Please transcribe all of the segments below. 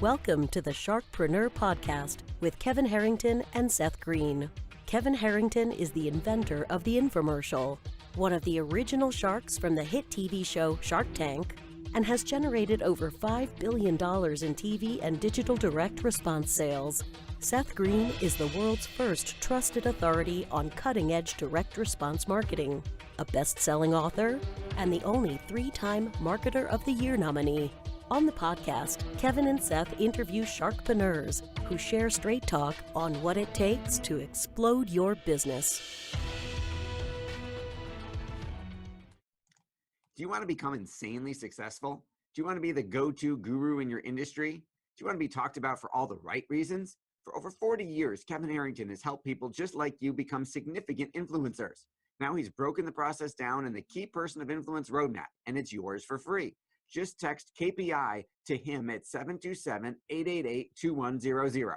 Welcome to the Sharkpreneur podcast with Kevin Harrington and Seth Greene. Kevin Harrington is the inventor of the infomercial, one of the original sharks from the hit TV show Shark Tank, and has generated over $5 billion in TV and digital direct response sales. Seth Greene is the world's first trusted authority on cutting-edge direct response marketing, a best-selling author, and the only 3-time Marketer of the Year nominee. On the podcast, Kevin and Seth interview Sharkpreneurs who share straight talk on what it takes to explode your business. Do you want to become insanely successful? Do you want to be the go-to guru in your industry? Do you want to be talked about for all the right reasons? For over 40 years, Kevin Harrington has helped people just like you become significant influencers. Now he's broken the process down in the Key Person of Influence Roadmap, and it's yours for free. Just text KPI to him at 727-888-2100.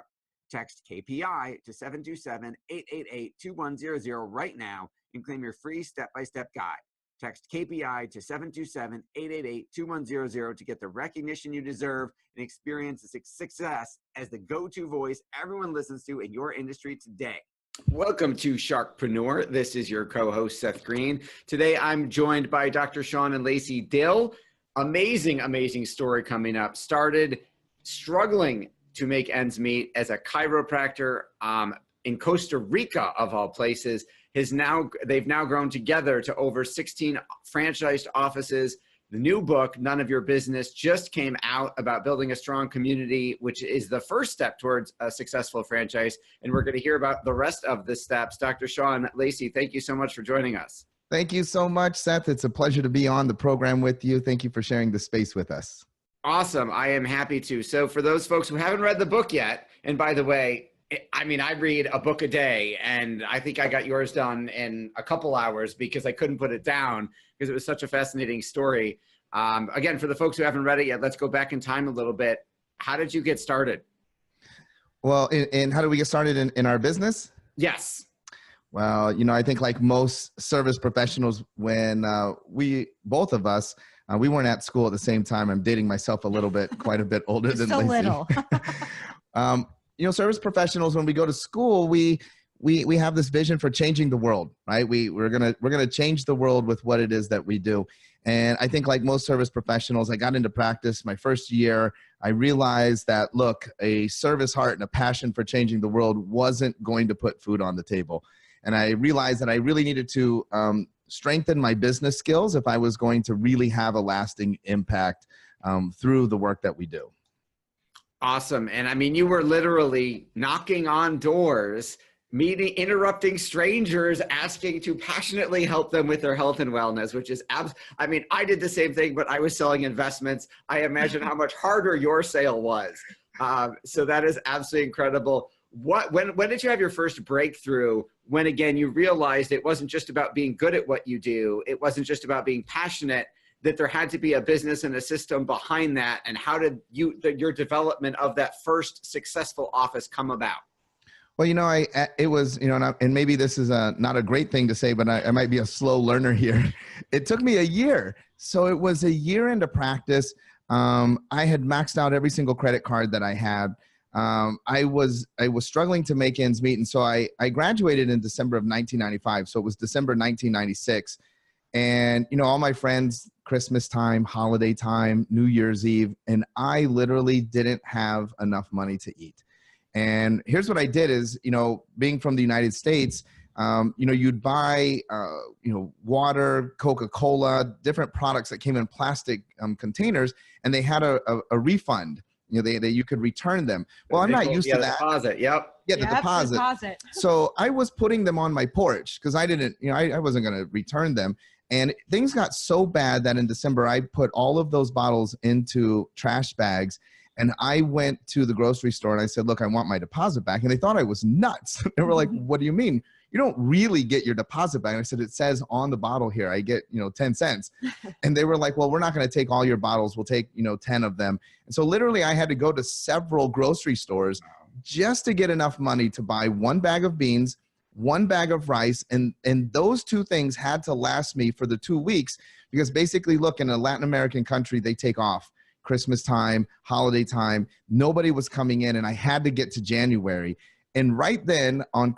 Text KPI to 727-888-2100 right now and claim your free step-by-step guide. Text KPI to 727-888-2100 to get the recognition you deserve and experience the success as the go-to voice everyone listens to in your industry today. Welcome to Sharkpreneur. This is your co-host, Seth Greene. Today, I'm joined by Dr. Shawn and Lacey Dill. Amazing, amazing story coming up. Started struggling to make ends meet as a chiropractor in Costa Rica, of all places. They've now grown together to over 16 franchised offices. The new book, None of Your Business, just came out about building a strong community, which is the first step towards a successful franchise. And we're going to hear about the rest of the steps. Dr. Shawn, Lacey, thank you so much for joining us. Thank you so much, Seth. It's a pleasure to be on the program with you. Thank you for sharing the space with us. Awesome. I am happy to. So for those folks who haven't read the book yet, and by the way, I read a book a day, and I think I got yours done in a couple hours because I couldn't put it down because it was such a fascinating story. Again, for the folks who haven't read it yet, let's go back in time a little bit. How did you get started? Well, and how do we get started in our business? Yes. Well, I think like most service professionals, when both of us, we weren't at school at the same time. I'm dating myself a little bit, quite a bit older than Lacey. Little. Service professionals, when we go to school, we have this vision for changing the world, right? We're gonna change the world with what it is that we do. And I think like most service professionals, I got into practice my first year. I realized that, look, a service heart and a passion for changing the world wasn't going to put food on the table. And I realized that I really needed to strengthen my business skills if I was going to really have a lasting impact through the work that we do. Awesome. And you were literally knocking on doors, interrupting strangers, asking to passionately help them with their health and wellness, which is, I did the same thing, but I was selling investments. I imagine how much harder your sale was. So that is absolutely incredible. When did you have your first breakthrough when, again, you realized it wasn't just about being good at what you do, it wasn't just about being passionate, that there had to be a business and a system behind that? And how did your development of that first successful office come about? Well, it was, and maybe this is not a great thing to say, but I might be a slow learner here. It took me a year. So it was a year into practice. I had maxed out every single credit card that I had. I was struggling to make ends meet. And so I graduated in December of 1995. So it was December 1996. And, all my friends, Christmas time, holiday time, New Year's Eve, and I literally didn't have enough money to eat. And here's what I did is, being from the United States, you'd buy, water, Coca-Cola, different products that came in plastic containers, and they had a refund. That you could return them. Well, I'm not used to that. Deposit, yep. Yeah, the deposit. So I was putting them on my porch because I didn't, I wasn't going to return them. And things got so bad that in December, I put all of those bottles into trash bags. And I went to the grocery store and I said, look, I want my deposit back. And they thought I was nuts. They were like, what do you mean? You don't really get your deposit back. And I said, it says on the bottle here, I get, 10 cents. And they were like, well, we're not going to take all your bottles. We'll take, 10 of them. And so literally I had to go to several grocery stores just to get enough money to buy one bag of beans, one bag of rice. And those two things had to last me for the 2 weeks because basically, look, in a Latin American country, they take off Christmas time, holiday time. Nobody was coming in, and I had to get to January. And right then on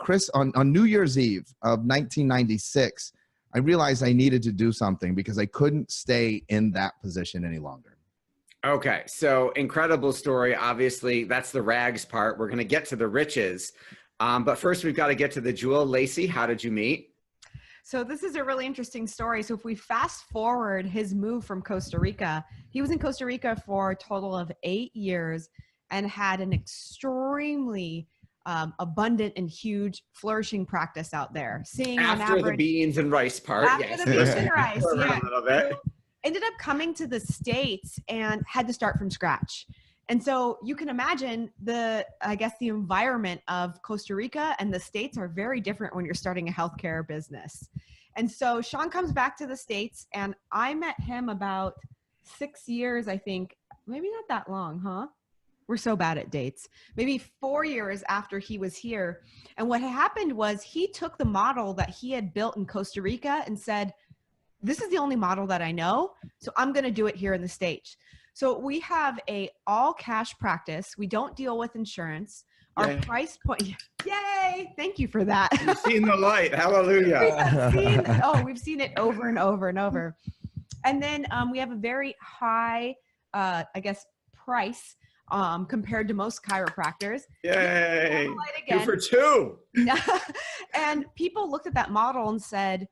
New Year's Eve of 1996, I realized I needed to do something because I couldn't stay in that position any longer. Okay, so incredible story. Obviously, that's the rags part. We're going to get to the riches. But first, we've got to get to the jewel. Lacey, how did you meet? So this is a really interesting story. So if we fast forward his move from Costa Rica, he was in Costa Rica for a total of 8 years and had an extremely abundant and huge flourishing practice out there. Seeing After on average, the beans and rice part, after yes. the beans and rice, A yeah. little bit. Ended up coming to the States and had to start from scratch. And so you can imagine the environment of Costa Rica and the States are very different when you're starting a healthcare business. And so Shawn comes back to the States, and I met him about 6 years, I think, maybe not that long, huh? We're so bad at dates. Maybe 4 years after he was here. And what happened was he took the model that he had built in Costa Rica and said, this is the only model that I know, so I'm going to do it here in the States. So we have a all cash practice. We don't deal with insurance. Our price point, yay! Thank you for that. You've seen the light. Hallelujah. We've seen it over and over and over. And then we have a very high, price compared to most chiropractors. Yay! 2 for 2. And people looked at that model and said,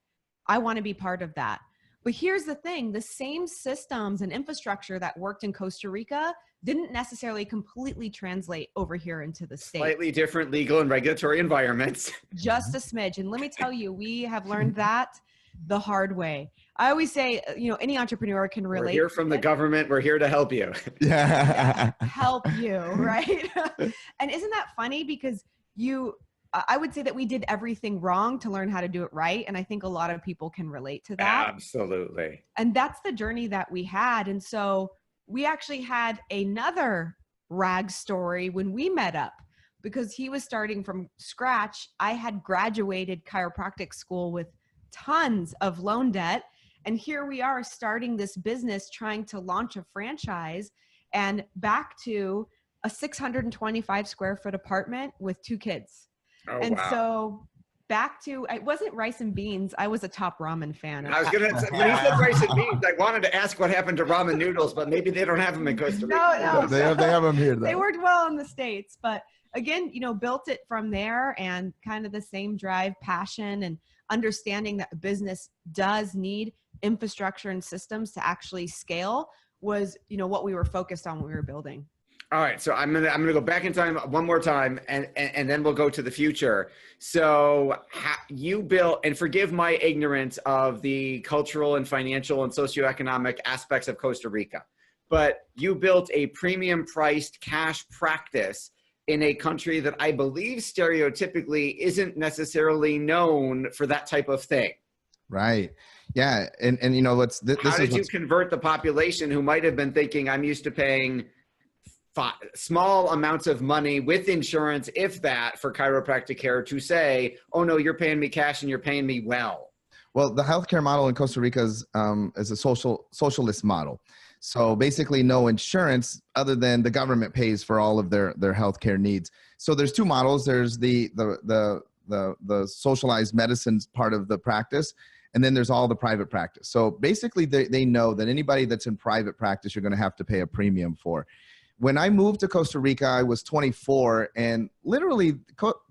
I want to be part of that. But here's the thing, the same systems and infrastructure that worked in Costa Rica didn't necessarily completely translate over here into the States. Slightly different legal and regulatory environments. Just a smidge. And let me tell you, we have learned that the hard way. I always say, any entrepreneur can relate. We're here from the government. We're here to help you. Yeah. Help you, right? And isn't that funny? Because I would say that we did everything wrong to learn how to do it right. And I think a lot of people can relate to that. Absolutely. And that's the journey that we had. And so we actually had another rag story when we met up, because he was starting from scratch. I had graduated chiropractic school with tons of loan debt. And here we are starting this business, trying to launch a franchise, and back to a 625 square foot apartment with 2 kids. Oh, and wow. so back to, it wasn't rice and beans. I was a top ramen fan. I was going to say, when you said rice and beans, I wanted to ask what happened to ramen noodles, but maybe they don't have them in Costa Rica. No. They have them here, though. They worked well in the States, but again, built it from there, and kind of the same drive, passion, and understanding that a business does need infrastructure and systems to actually scale was, what we were focused on when we were building. All right, so I'm gonna go back in time one more time, and then we'll go to the future. So you built, and forgive my ignorance of the cultural and financial and socioeconomic aspects of Costa Rica, but you built a premium priced cash practice in a country that I believe stereotypically isn't necessarily known for that type of thing. Right. Yeah. And how did you convert the population who might have been thinking, I'm used to paying small amounts of money with insurance, if that, for chiropractic care, to say, oh no, you're paying me cash and you're paying me well? Well, the healthcare model in Costa Rica is a socialist model. So basically no insurance other than the government pays for all of their healthcare needs. So there's 2 models. There's the socialized medicine part of the practice, and then there's all the private practice. So basically they know that anybody that's in private practice, you're going to have to pay a premium for. When I moved to Costa Rica, I was 24, and literally,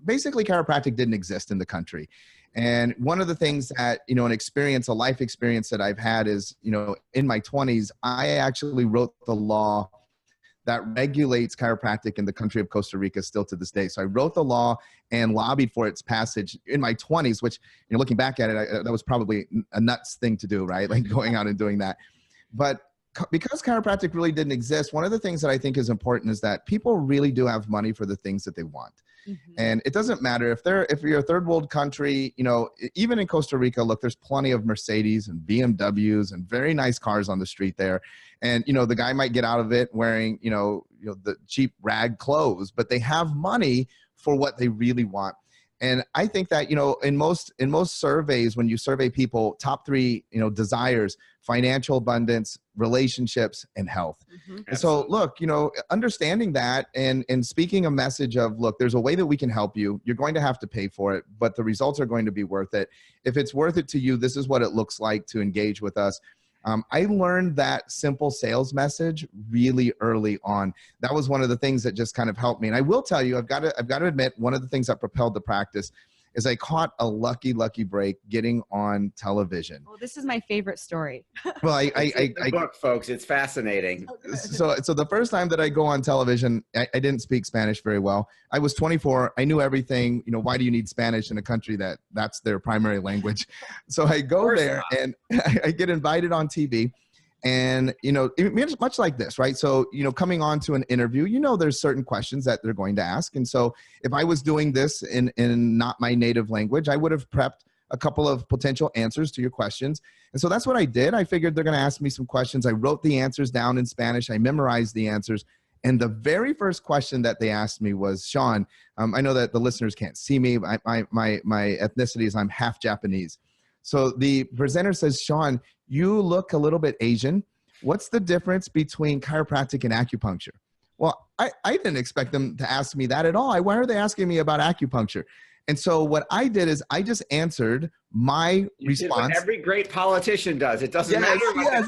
basically chiropractic didn't exist in the country. And one of the things that, a life experience that I've had is, in my 20s, I actually wrote the law that regulates chiropractic in the country of Costa Rica still to this day. So I wrote the law and lobbied for its passage in my 20s, which, looking back at it, that was probably a nuts thing to do, right? Like going out and doing that. But because chiropractic really didn't exist, one of the things that I think is important is that people really do have money for the things that they want. Mm-hmm. And it doesn't matter if you're a third world country, even in Costa Rica, look, there's plenty of Mercedes and BMWs and very nice cars on the street there. And, the guy might get out of it wearing, the cheap rag clothes, but they have money for what they really want. And I think that, in most surveys, when you survey people, top three, desires: financial abundance, relationships, and health. Mm-hmm. And so look, understanding that and speaking a message of, look, there's a way that we can help you. You're going to have to pay for it, but the results are going to be worth it. If it's worth it to you, this is what it looks like to engage with us. I learned that simple sales message really early on. That was one of the things that just kind of helped me. And I will tell you, I've got to admit, one of the things that propelled the practice is I caught a lucky break getting on television. Well, this is my favorite story. Well, I book, folks. It's fascinating. So the first time that I go on television, I didn't speak Spanish very well. I was 24. I knew everything. Why do you need Spanish in a country that's their primary language? So I go there and I get invited on TV. And, much like this, right? So, coming on to an interview, there's certain questions that they're going to ask. And so if I was doing this in not my native language, I would have prepped a couple of potential answers to your questions. And so that's what I did. I figured they're going to ask me some questions. I wrote the answers down in Spanish. I memorized the answers. And the very first question that they asked me was, Shawn, I know that the listeners can't see me. My ethnicity is I'm half Japanese. So the presenter says, Shawn, you look a little bit Asian. What's the difference between chiropractic and acupuncture? Well, I didn't expect them to ask me that at all. Why are they asking me about acupuncture? And so what I did is I just answered my response. What every great politician does. It doesn't matter. Yes,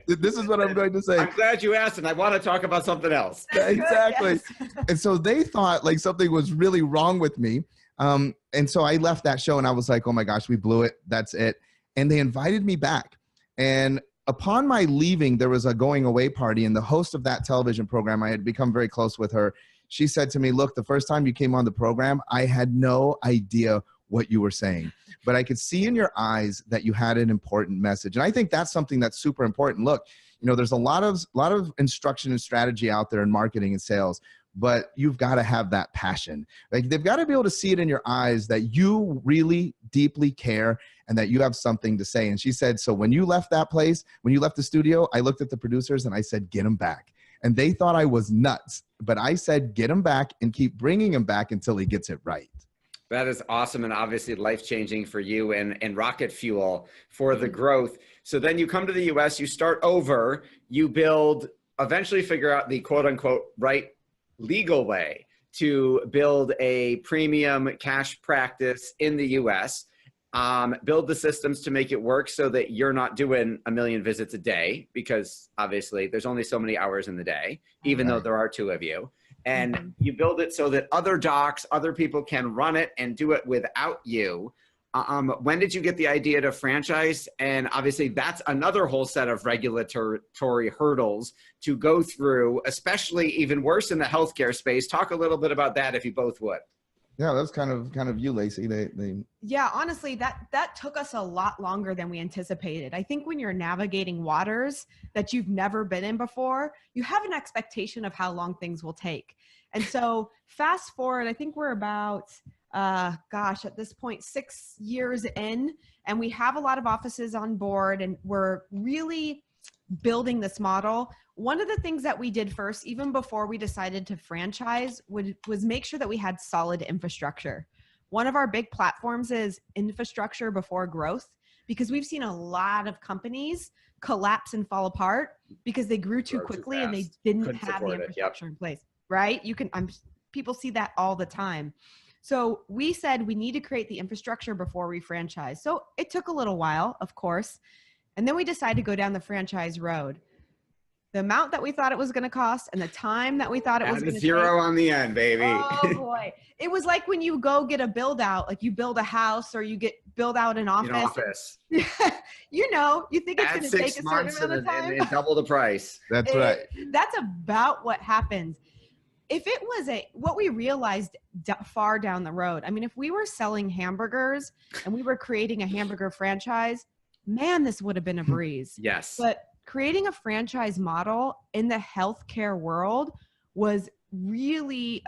this is what I'm going to say. I'm glad you asked, and I want to talk about something else. Exactly. Yes. And so they thought like something was really wrong with me. And so I left that show and I was like, oh my gosh, we blew it. That's it. And they invited me back. And upon my leaving, there was a going away party, and the host of that television program, I had become very close with her. She said to me, look, the first time you came on the program, I had no idea what you were saying, but I could see in your eyes that you had an important message. And I think that's something that's super important. Look, there's a lot of instruction and strategy out there in marketing and sales, but you've got to have that passion. Like, they've got to be able to see it in your eyes that you really deeply care and that you have something to say. And she said, so when you left that place, when you left the studio, I looked at the producers and I said, get him back. And they thought I was nuts, but I said, get him back and keep bringing him back until he gets it right. That is awesome, and obviously life-changing for you and rocket fuel for the growth. So then you come to the US, you start over, you build, eventually figure out the quote-unquote right legal way to build a premium cash practice in the US, build the systems to make it work so that you're not doing 1 million visits a day, because obviously there's only so many hours in the day, even though there are 2 of you. And you build it so that other docs, other people can run it and do it without you. When did you get the idea to franchise? And obviously that's another whole set of regulatory hurdles to go through, especially even worse in the healthcare space. Talk a little bit about that if you both would. Yeah, that's kind of you, Lacey. Yeah, honestly, that took us a lot longer than we anticipated. I think when you're navigating waters that you've never been in before, you have an expectation of how long things will take. And so fast forward, I think we're about, at this point, 6 years in, and we have a lot of offices on board, and we're really building this model. One of the things that we did first, even before we decided to franchise, was make sure that we had solid infrastructure. One of our big platforms is infrastructure before growth, because we've seen a lot of companies collapse and fall apart because they grew too quickly and they didn't have the infrastructure in place, right? People see that all the time. So we said we need to create the infrastructure before we franchise. So it took a little while, of course. And then we decided to go down the franchise road. The amount that we thought it was going to cost and the time that we thought it was going to take. Zero on the end, baby. Oh boy. It was like when you go get a build out, like you build a house or you build out an office. You think it's going to take a certain amount of time. And double the price. That's right. That's about what happens. If it was what we realized far down the road, I mean, if we were selling hamburgers and we were creating a hamburger franchise, man, this would have been a breeze. Yes. But creating a franchise model in the healthcare world was really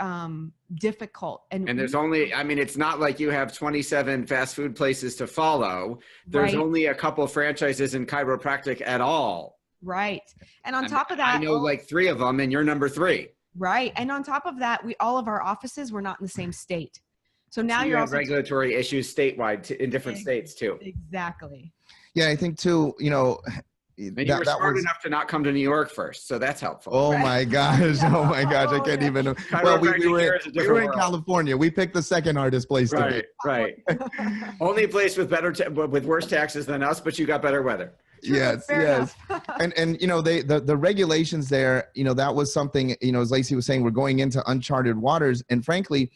difficult. And there's only, it's not like you have 27 fast food places to follow. There's only a couple franchises in chiropractic at all. Right. And on top of that, I know like 3 of them and you're number 3. Right. And on top of that, all of our offices were not in the same state. So now you you're have also regulatory issues statewide in different states too. Exactly. Yeah, I think too, you know, And you were smart enough to not come to New York first, so that's helpful. Oh my gosh! Oh my gosh! I can't even. Well, we were in California. We picked the second hardest place to be. Right. Only place with with worse taxes than us, but you got better weather. True, yes. And you know, the regulations there, you know, that was something, you know, as Lacey was saying, we're going into uncharted waters, and frankly,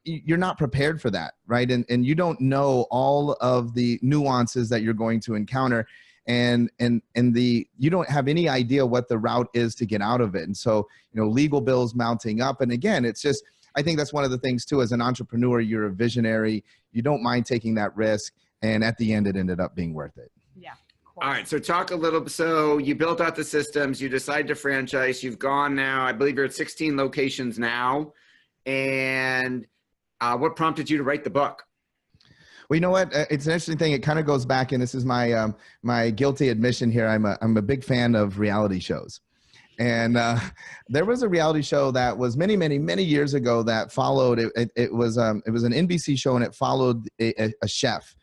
you're not prepared for that, right? And you don't know all of the nuances that you're going to encounter. And you don't have any idea what the route is to get out of it. And so, you know, legal bills mounting up. And again, it's just, I think that's one of the things too, as an entrepreneur, you're a visionary, you don't mind taking that risk. And at the end, it ended up being worth it. Yeah. All right. So talk a little, so you built out the systems, you decide to franchise, you've gone now, I believe you're at 16 locations now. And what prompted you to write the book? Well, you know what? It's an interesting thing. It kind of goes back, and this is my my guilty admission here. I'm a big fan of reality shows, and there was a reality show that was many years ago that followed. It was an NBC show, and it followed a chef,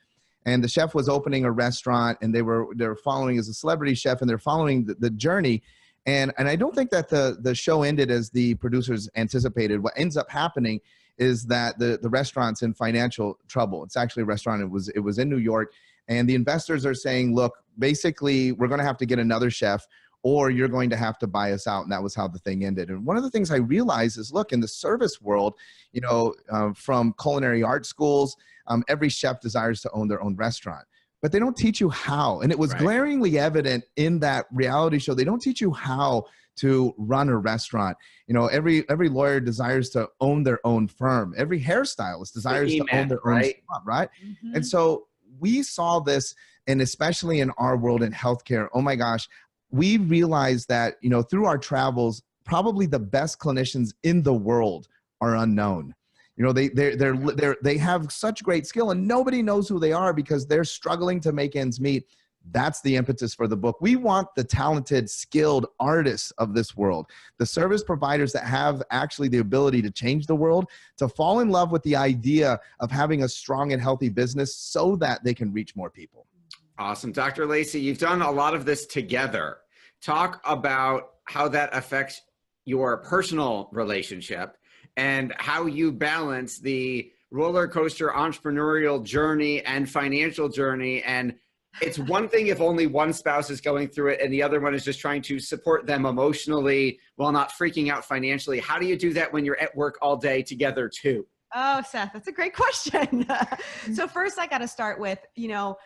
and the chef was opening a restaurant, and they were following as a celebrity chef, and they're following the journey. And I don't think that the show ended as the producers anticipated. What ends up happening is that the restaurant's in financial trouble. It's actually a restaurant. It was in New York, and the investors are saying, look, basically we're going to have to get another chef, or you're going to have to buy us out. And that was how the thing ended. And one of the things I realized is, look, in the service world, you know, from culinary art schools, every chef desires to own their own restaurant, but they don't teach you how. And it was glaringly evident in that reality show. They don't teach you how to run a restaurant. You know, every lawyer desires to own their own firm. Every hairstylist desires to own their own spot, right? Mm-hmm. And so we saw this, and especially in our world in healthcare, oh my gosh, we realized that, you know, through our travels, probably the best clinicians in the world are unknown. You know, they have such great skill, and nobody knows who they are because they're struggling to make ends meet. That's the impetus for the book. We want the talented, skilled artists of this world, the service providers that have actually the ability to change the world, to fall in love with the idea of having a strong and healthy business so that they can reach more people. Awesome. Dr. Lacey, you've done a lot of this together. Talk about how that affects your personal relationship and how you balance the roller coaster entrepreneurial journey and financial journey. And it's one thing if only one spouse is going through it and the other one is just trying to support them emotionally while not freaking out financially. How do you do that when you're at work all day together too? Oh, Seth, that's a great question. So first I got to start with, you know,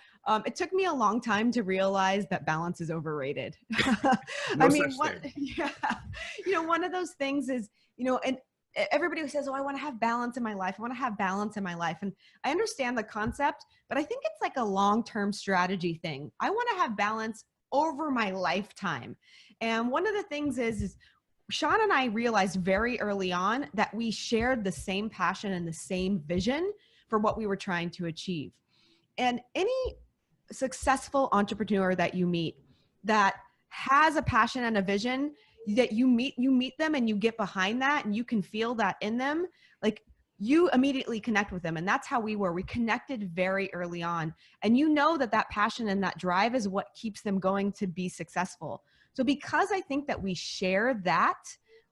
it took me a long time to realize that balance is overrated. I mean, you know, one of those things is, you know, and everybody who says, oh, I want to have balance in my life. I want to have balance in my life. And I understand the concept, but I think it's like a long-term strategy thing. I want to have balance over my lifetime. And one of the things is Shawn and I realized very early on that we shared the same passion and the same vision for what we were trying to achieve. And any successful entrepreneur that you meet that has a passion and a vision, that you meet them and you get behind that and you can feel that in them, like you immediately connect with them. And that's how we were. We connected very early on. And you know that that passion and that drive is what keeps them going to be successful. So because I think that we share that,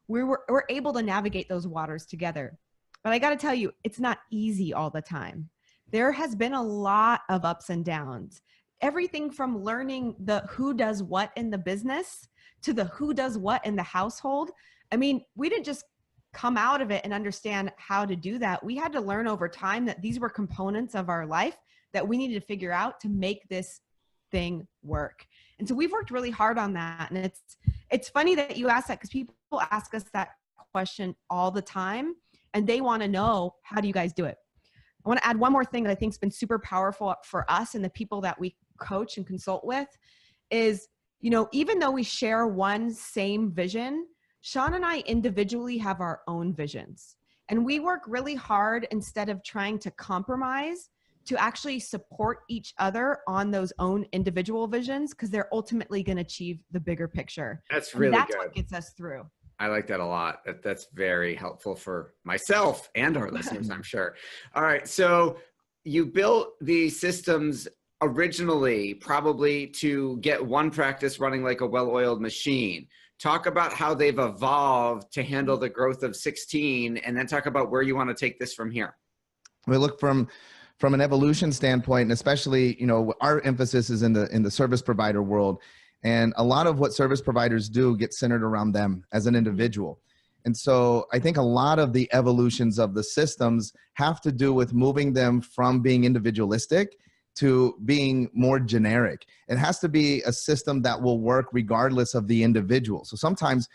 we're able to navigate those waters together. But I got to tell you, it's not easy all the time. There has been a lot of ups and downs. Everything from learning the who does what in the business to the who does what in the household. I mean, we didn't just come out of it and understand how to do that. We had to learn over time that these were components of our life that we needed to figure out to make this thing work. And so we've worked really hard on that. And it's funny that you ask that, because people ask us that question all the time and they want to know, how do you guys do it? I want to add one more thing that I think has been super powerful for us and the people that we coach and consult with is, you know, even though we share one same vision, Shawn and I individually have our own visions. And we work really hard, instead of trying to compromise, to actually support each other on those own individual visions, because they're ultimately going to achieve the bigger picture. That's really good. That's what gets us through. I like that a lot. That's very helpful for myself and our listeners, I'm sure. All right. So you built these systems originally probably to get one practice running like a well-oiled machine. Talk about how they've evolved to handle the growth of 16, and then talk about where you want to take this from here. We look from an evolution standpoint, and especially, our emphasis is in the service provider world. And a lot of what service providers do gets centered around them as an individual. And so I think a lot of the evolutions of the systems have to do with moving them from being individualistic to being more generic. It has to be a system that will work regardless of the individual. So sometimes,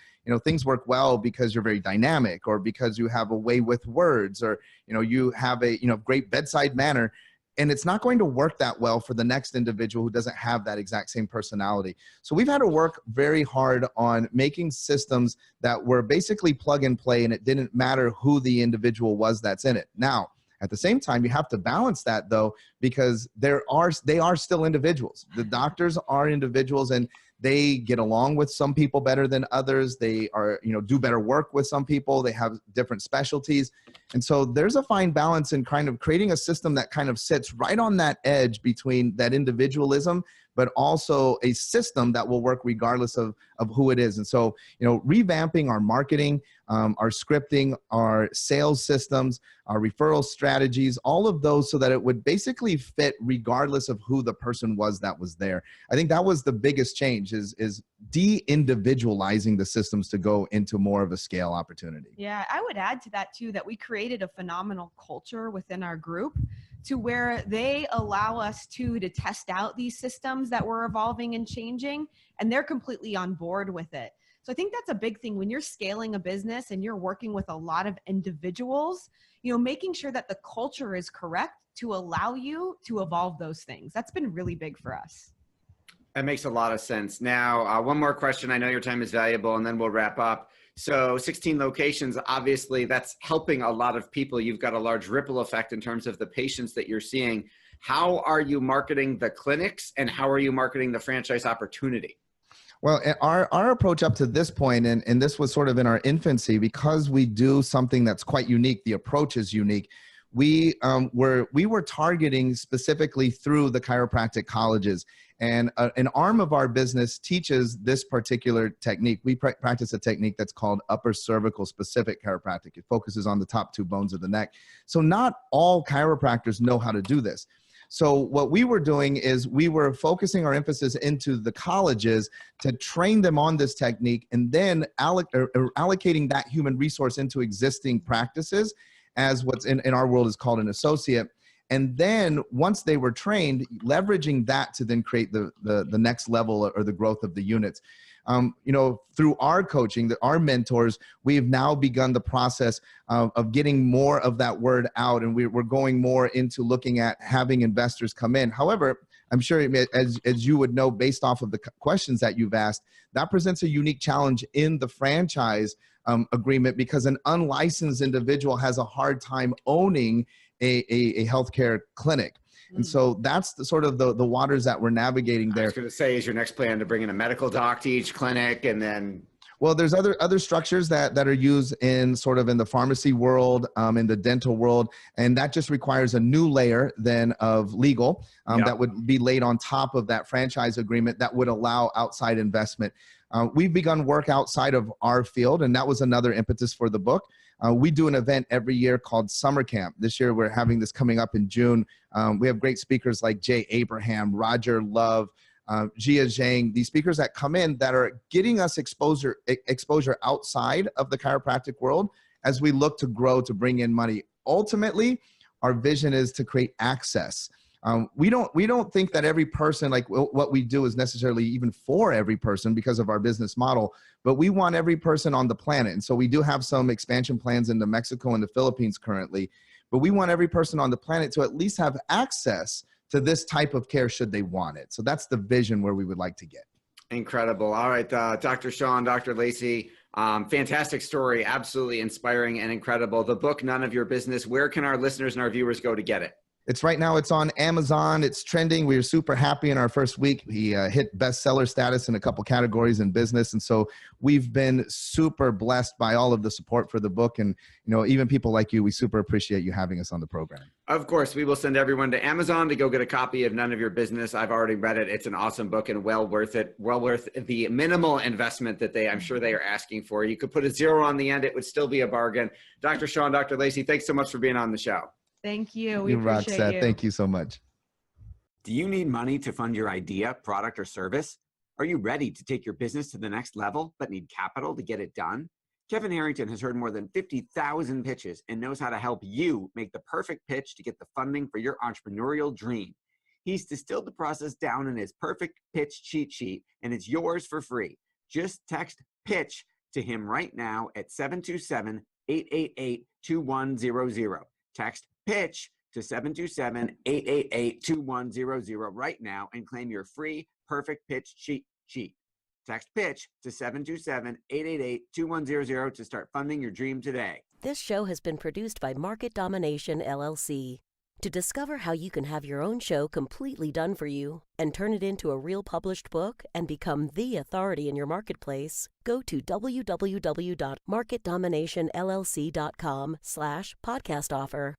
things work well because you're very dynamic, or because you have a way with words, or, you have a, great bedside manner. And it's not going to work that well for the next individual who doesn't have that exact same personality. So we've had to work very hard on making systems that were basically plug and play, and it didn't matter who the individual was that's in it. Now, at the same time, you have to balance that, though, because they are still individuals. The doctors are individuals, and they get along with some people better than others. They are, do better work with some people. They have different specialties. And so there's a fine balance in kind of creating a system that kind of sits right on that edge between that individualism, but also a system that will work regardless of who it is. And so, revamping our marketing, our scripting, our sales systems, our referral strategies, all of those, so that it would basically fit regardless of who the person was that was there. I think that was the biggest change, is de-individualizing the systems to go into more of a scale opportunity. Yeah, I would add to that too, that we created a phenomenal culture within our group to where they allow us to test out these systems that we're evolving and changing, and they're completely on board with it. So I think that's a big thing when you're scaling a business and you're working with a lot of individuals, making sure that the culture is correct to allow you to evolve those things. That's been really big for us. That makes a lot of sense. Now, one more question. I know your time is valuable, and then we'll wrap up. So 16 locations, obviously that's helping a lot of people. You've got a large ripple effect in terms of the patients that you're seeing. How are you marketing the clinics, and how are you marketing the franchise opportunity? Well, our approach up to this point, and this was sort of in our infancy, because we do something that's quite unique. The approach is unique. We were targeting specifically through the chiropractic colleges, and an arm of our business teaches this particular technique. We practice a technique that's called upper cervical specific chiropractic. It focuses on the top two bones of the neck. So not all chiropractors know how to do this. So what we were doing is we were focusing our emphasis into the colleges to train them on this technique, and then allocating that human resource into existing practices as what's in our world is called an associate. And then once they were trained, leveraging that to then create the next level or the growth of the units. Through our coaching, our mentors, we've now begun the process of getting more of that word out, and we're going more into looking at having investors come in. However, I'm sure, as you would know, based off of the questions that you've asked, that presents a unique challenge in the franchise agreement, because an unlicensed individual has a hard time owning a healthcare clinic. And so that's the sort of the waters that we're navigating there. I was going to say, is your next plan to bring in a medical doc to each clinic, and then? Well, there's other structures that are used in sort of in the pharmacy world, in the dental world, and that just requires a new layer then of legal that would be laid on top of that franchise agreement that would allow outside investment. We've begun work outside of our field, and that was another impetus for the book. We do an event every year called Summer Camp. This year, we're having this coming up in June. We have great speakers like Jay Abraham, Roger Love, Jia Zhang, these speakers that come in that are getting us exposure outside of the chiropractic world as we look to grow, to bring in money. Ultimately, our vision is to create access. We don't think that every person, like what we do, is necessarily even for every person because of our business model, but we want every person on the planet. And so we do have some expansion plans into Mexico and the Philippines currently, but we want every person on the planet to at least have access to this type of care should they want it. So that's the vision where we would like to get. Incredible. All right, Dr. Shawn, Dr. Lacey, fantastic story, absolutely inspiring and incredible. The book, None of Your Business, where can our listeners and our viewers go to get it? It's right now, it's on Amazon. It's trending. We were super happy in our first week. We hit bestseller status in a couple categories in business. And so we've been super blessed by all of the support for the book. And, even people like you, we super appreciate you having us on the program. Of course, we will send everyone to Amazon to go get a copy of None of Your Business. I've already read it. It's an awesome book and well worth it. Well worth the minimal investment that I'm sure they are asking for. You could put a 0 on the end. It would still be a bargain. Dr. Shawn, Dr. Lacey, thanks so much for being on the show. Thank you. We You rock, appreciate Seth. you. Thank you so much. Do you need money to fund your idea, product, or service? Are you ready to take your business to the next level, but need capital to get it done? Kevin Harrington has heard more than 50,000 pitches and knows how to help you make the perfect pitch to get the funding for your entrepreneurial dream. He's distilled the process down in his perfect pitch cheat sheet, and it's yours for free. Just text PITCH to him right now at 727-888-2100. Text PITCH to 727-888-2100 right now and claim your free perfect pitch cheat sheet. Text PITCH to 727-888-2100 to start funding your dream today. This show has been produced by Market Domination, LLC. To discover how you can have your own show completely done for you and turn it into a real published book and become the authority in your marketplace, go to www.marketdominationllc.com/podcast offer.